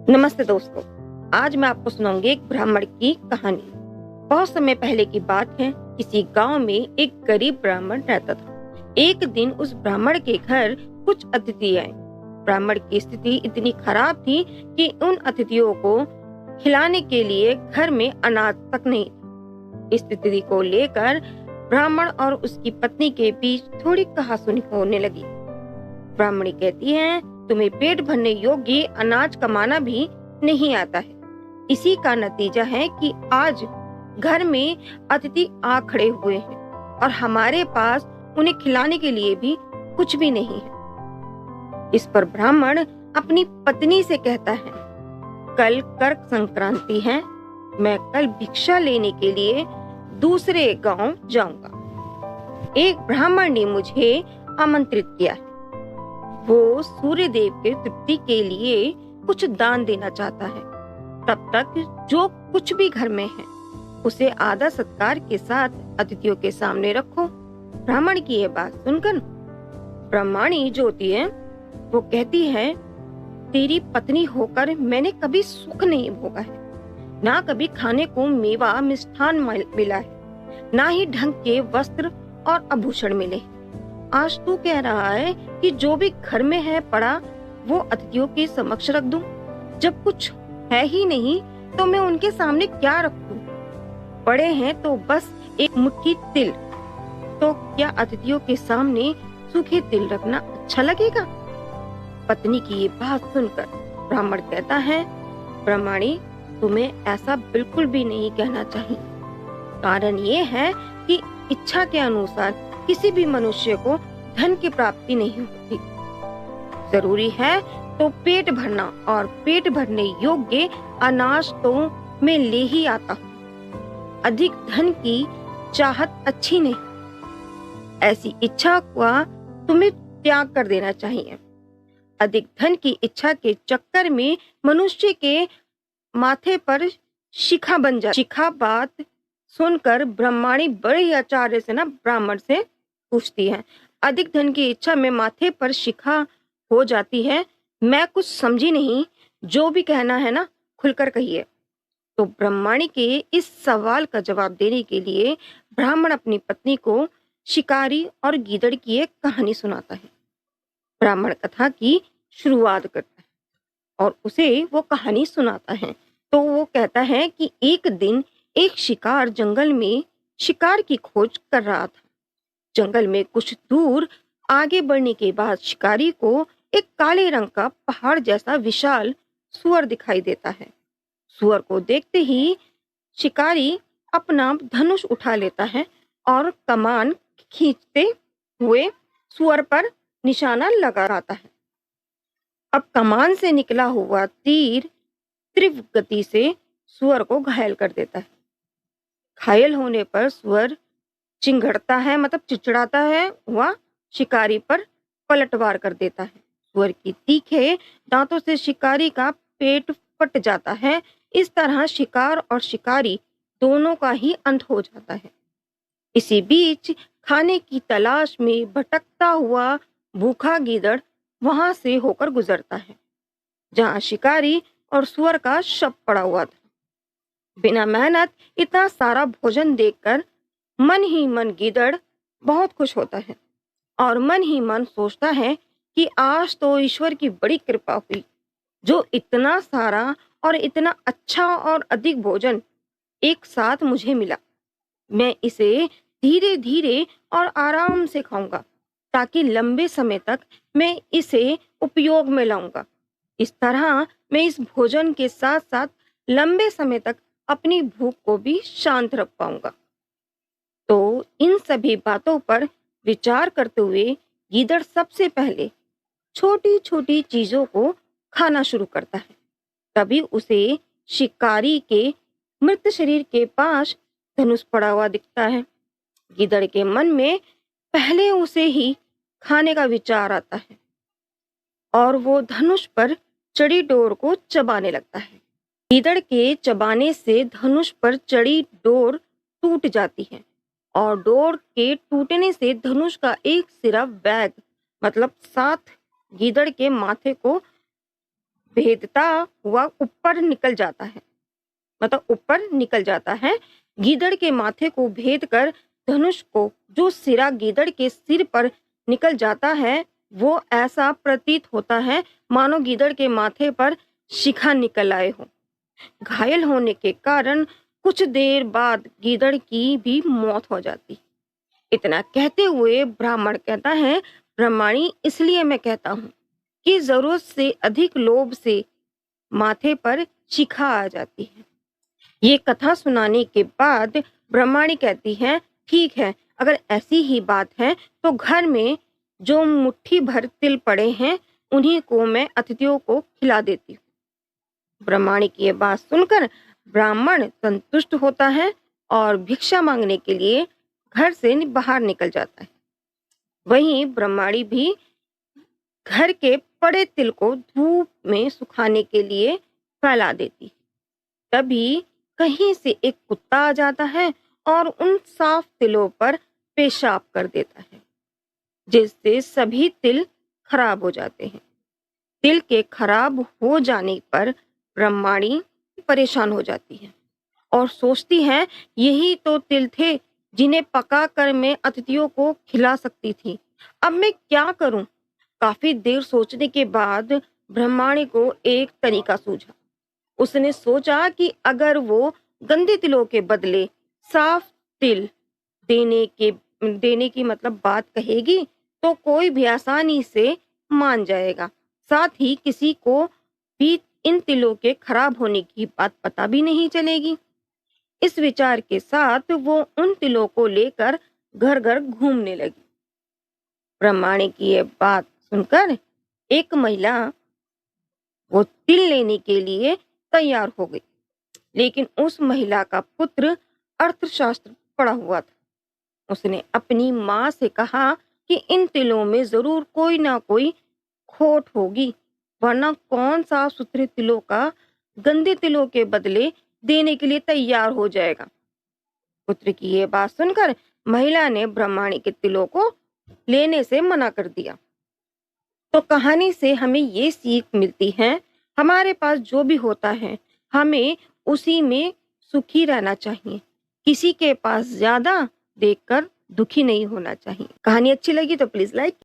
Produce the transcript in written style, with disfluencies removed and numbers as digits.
नमस्ते दोस्तों, आज मैं आपको सुनाऊंगी एक ब्राह्मण की कहानी। बहुत समय पहले की बात है। किसी गांव में एक गरीब ब्राह्मण रहता था। एक दिन उस ब्राह्मण के घर कुछ अतिथि आए। ब्राह्मण की स्थिति इतनी खराब थी कि उन अतिथियों को खिलाने के लिए घर में अनाज तक नहीं था। इस स्थिति को लेकर ब्राह्मण और उसकी पत्नी के बीच थोड़ी कहासुनी होने लगी। ब्राह्मणी कहती है, तुम्हें पेट भरने योग्य अनाज कमाना भी नहीं आता है। इसी का नतीजा है कि आज घर में अतिथि आ खड़े हुए हैं और हमारे पास उन्हें खिलाने के लिए भी कुछ भी नहीं है। इस पर ब्राह्मण अपनी पत्नी से कहता है, कल कर्क संक्रांति है, मैं कल भिक्षा लेने के लिए दूसरे गांव जाऊंगा। एक ब्राह्मण ने मुझे आमंत्रित किया है। वो सूर्य देव के तृप्ति के लिए कुछ दान देना चाहता है। तब तक जो कुछ भी घर में है उसे आदर सत्कार के साथ अतिथियों के सामने रखो। ब्राह्मण की यह बात सुनकर ब्राह्मणी जो होती है वो कहती है, तेरी पत्नी होकर मैंने कभी सुख नहीं भोगा है, ना कभी खाने को मेवा मिष्ठान मिला है, ना ही ढंग के वस्त्र और आभूषण मिले। आज तू कह रहा है कि जो भी घर में है पड़ा वो अतिथियों के समक्ष रख दूं। जब कुछ है ही नहीं तो मैं उनके सामने क्या रखूं? पड़े हैं तो बस एक मुट्ठी तिल, तो क्या अतिथियों के सामने सूखे तिल रखना अच्छा लगेगा? पत्नी की ये बात सुनकर ब्राह्मण कहता है, ब्राह्मणी, तुम्हें ऐसा बिल्कुल भी नहीं कहना चाहिए। कारण ये है कि इच्छा के अनुसार किसी भी मनुष्य को धन की प्राप्ति नहीं होती। जरूरी है तो पेट भरना, और पेट भरने योग्य अनाज तो मैं ले ही आता हूँ। अधिक धन की चाहत अच्छी नहीं। ऐसी इच्छा का तुम्हें त्याग कर देना चाहिए। अधिक धन की इच्छा के चक्कर में मनुष्य के माथे पर शिखा बन जाती। शिखा बात सुनकर ब्राह्मणी बड़े ही आचार्य से ब्राह्मण से पूछती है, अधिक धन की इच्छा में माथे पर शिखा हो जाती है, मैं कुछ समझी नहीं, जो भी कहना है खुलकर कहिए। तो ब्राह्मणी के इस सवाल का जवाब देने के लिए ब्राह्मण अपनी पत्नी को शिकारी और गीदड़ की एक कहानी सुनाता है। ब्राह्मण कथा की शुरुआत करता है और उसे वो कहानी सुनाता है। तो वो कहता है कि एक दिन एक शिकार जंगल में शिकार की खोज कर रहा था। जंगल में कुछ दूर आगे बढ़ने के बाद शिकारी को एक काले रंग का पहाड़ जैसा विशाल सूअर दिखाई देता है। सूअर को देखते ही शिकारी अपना धनुष उठा लेता है और कमान खींचते हुए सूअर पर निशाना लगाता है। अब कमान से निकला हुआ तीर तीव्र गति से सूअर को घायल कर देता है। घायल होने पर सूअर चिंघड़ता है, मतलब चिड़चिड़ाता है, वह शिकारी पर पलटवार कर देता है। सूअर की तीखे दांतों से शिकारी का पेट फट जाता है। इस तरह शिकार और शिकारी दोनों का ही अंत हो जाता है। इसी बीच खाने की तलाश में भटकता हुआ भूखा गीदड़ वहां से होकर गुजरता है, जहां शिकारी और सूअर का शव पड़ा हुआ था। बिना मेहनत इतना सारा भोजन देखकर मन ही मन गीदड़ बहुत खुश होता है और मन ही मन सोचता है कि आज तो ईश्वर की बड़ी कृपा हुई, जो इतना सारा और इतना अच्छा और अधिक भोजन एक साथ मुझे मिला। मैं इसे धीरे धीरे और आराम से खाऊंगा, ताकि लंबे समय तक मैं इसे उपयोग में लाऊंगा। इस तरह मैं इस भोजन के साथ साथ लंबे समय तक अपनी भूख को भी शांत रख पाऊंगा। तो इन सभी बातों पर विचार करते हुए गीदड़ सबसे पहले छोटी छोटी चीजों को खाना शुरू करता है। तभी उसे शिकारी के मृत शरीर के पास धनुष पड़ा हुआ दिखता है। गीदड़ के मन में पहले उसे ही खाने का विचार आता है और वो धनुष पर चढ़ी डोर को चबाने लगता है। गीदड़ के चबाने से धनुष पर चढ़ी डोर टूट जाती है और डोर के टूटने से धनुष का एक सिरा बैग, मतलब 7 गीदड़ के माथे को भेदता हुआ ऊपर निकल जाता है, मतलब ऊपर निकल जाता है। गीदड़ के माथे को भेद कर धनुष को जो सिरा गीदड़ के सिर पर निकल जाता है, वो ऐसा प्रतीत होता है मानो गीदड़ के माथे पर शिखा निकल आए हो। घायल होने के कारण कुछ देर बाद गीदड़ की भी मौत हो जाती। इतना कहते हुए ब्राह्मण कहता है, ब्रह्माणी, इसलिए मैं कहता हूँ कि जरूरत से अधिक लोभ से माथे पर शिखा आ जाती है। ये कथा सुनाने के बाद ब्रह्माणी कहती है, ठीक है, अगर ऐसी ही बात है तो घर में जो मुट्ठी भर तिल पड़े हैं उन्हीं को मैं अतिथियों को खिला देती हूँ। ब्रह्माणी की ये बात सुनकर ब्राह्मण संतुष्ट होता है और भिक्षा मांगने के लिए घर से बाहर निकल जाता है। वहीं ब्रह्माणी भी घर के पड़े तिल को धूप में सुखाने के लिए फैला देती है। तभी कहीं से एक कुत्ता आ जाता है और उन साफ तिलों पर पेशाब कर देता है, जिससे सभी तिल खराब हो जाते हैं। तिल के खराब हो जाने पर ब्रह्माणी परेशान हो जाती है और सोचती है, यही तो तिल थे जिन्हें पकाकर मैं अतिथियों को खिला सकती थी। अब मैं क्या करूं? काफी देर सोचने के बाद ब्रह्माणी को एक तरीका सूझा। उसने सोचा कि अगर वो गंदे तिलों के बदले साफ तिल देने की मतलब बात कहेगी तो कोई भी आसानी से मान जाएगा। साथ ही किसी को भी इन तिलों के खराब होने की बात पता भी नहीं चलेगी। इस विचार के साथ वो उन तिलों को लेकर घर घर घूमने लगी। ब्रह्माणी की ये बात सुनकर एक महिला वो तिल लेने के लिए तैयार हो गई, लेकिन उस महिला का पुत्र अर्थशास्त्र पढ़ा हुआ था। उसने अपनी माँ से कहा कि इन तिलों में जरूर कोई ना कोई खोट होगी, वरना कौन साफ सुथरे तिलों का गंदे तिलों के बदले देने के लिए तैयार हो जाएगा। पुत्र की ये बात सुनकर महिला ने ब्रह्माणी के तिलों को लेने से मना कर दिया। तो कहानी से हमें ये सीख मिलती है, हमारे पास जो भी होता है हमें उसी में सुखी रहना चाहिए। किसी के पास ज्यादा देखकर दुखी नहीं होना चाहिए। कहानी अच्छी लगी तो प्लीज लाइक